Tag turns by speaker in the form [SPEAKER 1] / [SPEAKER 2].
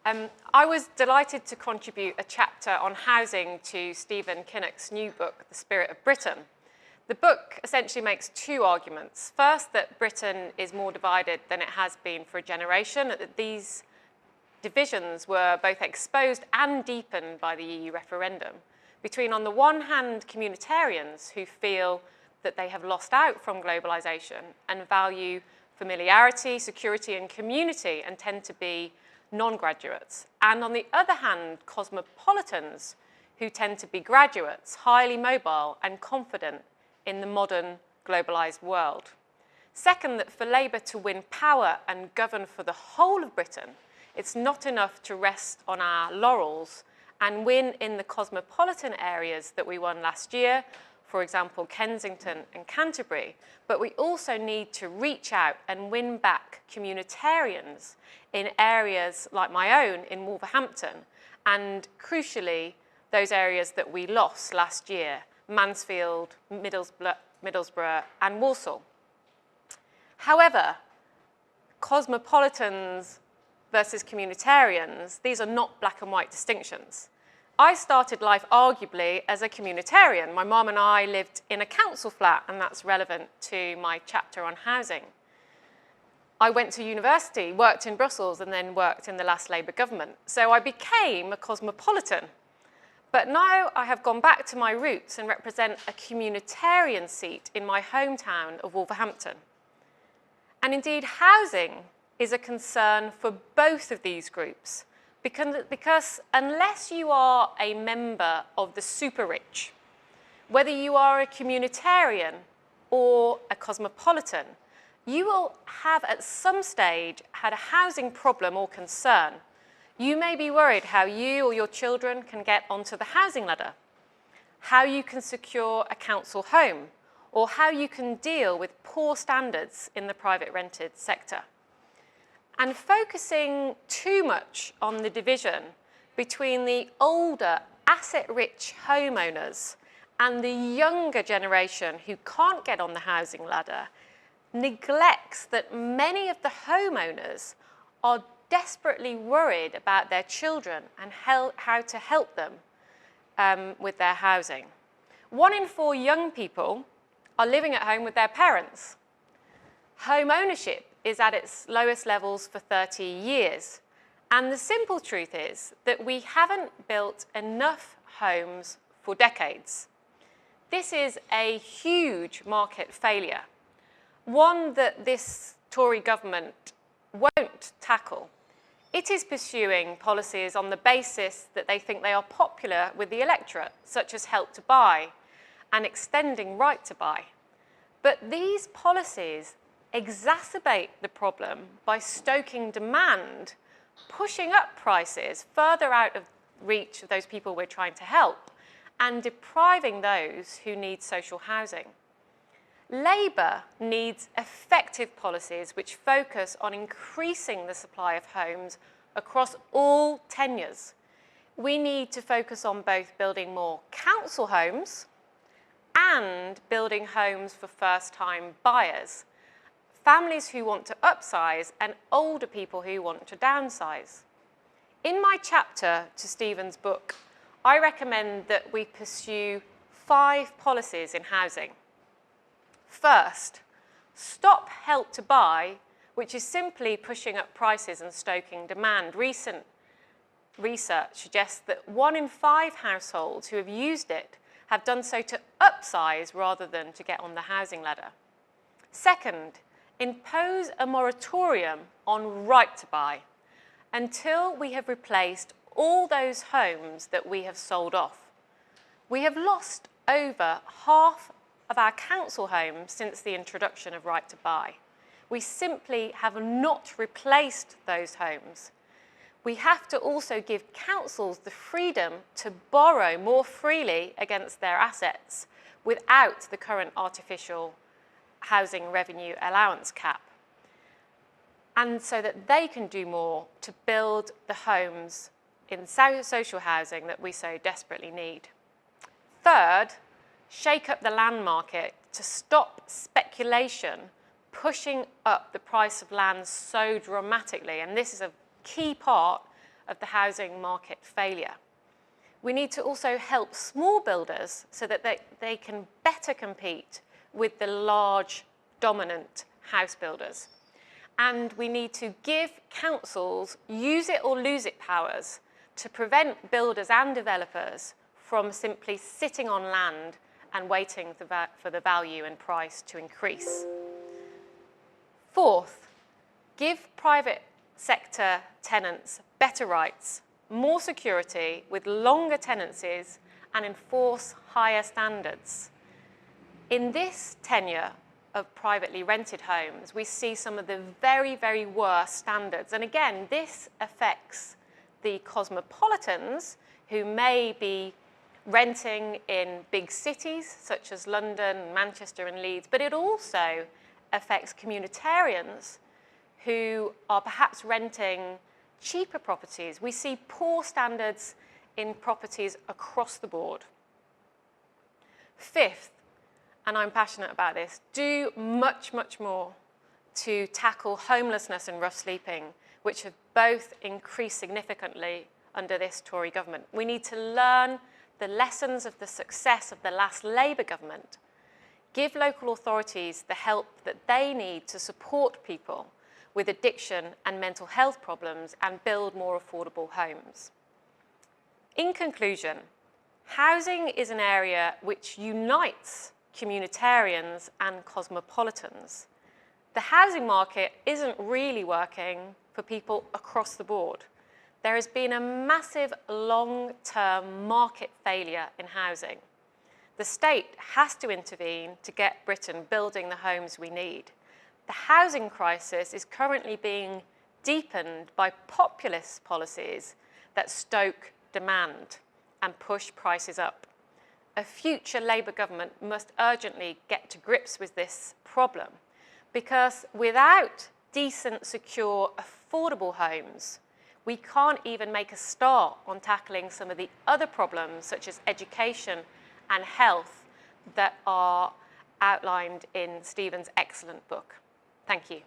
[SPEAKER 1] I was delighted to contribute a chapter on housing to Stephen Kinnock's new book, The Spirit of Britain. The book essentially makes two arguments. First, that Britain is more divided than it has been for a generation, that these divisions were both exposed and deepened by the EU referendum, between, on the one hand, communitarians who feel that they have lost out from globalisation and value familiarity, security and community and tend to be non-graduates, and on the other hand, cosmopolitans who tend to be graduates, highly mobile and confident in the modern globalised world. Second, that for Labour to win power and govern for the whole of Britain, it's not enough to rest on our laurels and win in the cosmopolitan areas that we won last year, for example, Kensington and Canterbury, but we also need to reach out and win back communitarians in areas like my own in Wolverhampton, and crucially, those areas that we lost last year, Mansfield, Middlesbrough and Walsall. However, cosmopolitans versus communitarians, these are not black and white distinctions. I started life arguably as a communitarian. My mum and I lived in a council flat, and that's relevant to my chapter on housing. I went to university, worked in Brussels, and then worked in the last Labour government. So I became a cosmopolitan. But now I have gone back to my roots and represent a communitarian seat in my hometown of Wolverhampton. And indeed, housing is a concern for both of these groups, because unless you are a member of the super rich, whether you are a communitarian or a cosmopolitan, you will have at some stage had a housing problem or concern. You may be worried how you or your children can get onto the housing ladder, how you can secure a council home, or how you can deal with poor standards in the private rented sector. And focusing too much on the division between the older, asset-rich homeowners and the younger generation who can't get on the housing ladder neglects that many of the homeowners are desperately worried about their children and how to help them with their housing. 1 in 4 young people are living at home with their parents. Home ownership is at its lowest levels for 30 years. And the simple truth is that we haven't built enough homes for decades. This is a huge market failure, one that this Tory government won't tackle. It is pursuing policies on the basis that they think they are popular with the electorate, such as Help to Buy and extending Right to Buy. But these policies exacerbate the problem by stoking demand, pushing up prices further out of reach of those people we're trying to help, and depriving those who need social housing. Labour needs effective policies which focus on increasing the supply of homes across all tenures. We need to focus on both building more council homes and building homes for first-time buyers, families who want to upsize and older people who want to downsize. In my chapter to Stephen's book, I recommend that we pursue 5 policies in housing. First, stop Help to Buy, which is simply pushing up prices and stoking demand. Recent research suggests that 1 in 5 households who have used it have done so to upsize rather than to get on the housing ladder. Second, impose a moratorium on Right to Buy until we have replaced all those homes that we have sold off. We have lost over half of our council homes since the introduction of Right to Buy. We simply have not replaced those homes. We have to also give councils the freedom to borrow more freely against their assets without the current artificial housing revenue allowance cap, and so that they can do more to build the homes in social housing that we so desperately need. Third, shake up the land market to stop speculation pushing up the price of land so dramatically, and this is a key part of the housing market failure. We need to also help small builders so that they can better compete with the large, dominant house builders. And we need to give councils use it or lose it powers to prevent builders and developers from simply sitting on land and waiting for the value and price to increase. Fourth, give private sector tenants better rights, more security with longer tenancies, and enforce higher standards. In this tenure of privately rented homes, we see some of the very, very worst standards. And again, this affects the cosmopolitans who may be renting in big cities such as London, Manchester and Leeds, but it also affects communitarians who are perhaps renting cheaper properties. We see poor standards in properties across the board. Fifth, and I'm passionate about this, do much, much more to tackle homelessness and rough sleeping, which have both increased significantly under this Tory government. We need to learn the lessons of the success of the last Labour government, give local authorities the help that they need to support people with addiction and mental health problems, and build more affordable homes. In conclusion, housing is an area which unites communitarians and cosmopolitans. The housing market isn't really working for people across the board. There has been a massive long-term market failure in housing. The state has to intervene to get Britain building the homes we need. The housing crisis is currently being deepened by populist policies that stoke demand and push prices up. A future Labour government must urgently get to grips with this problem, because without decent, secure, affordable homes, we can't even make a start on tackling some of the other problems, such as education and health, that are outlined in Stephen's excellent book. Thank you.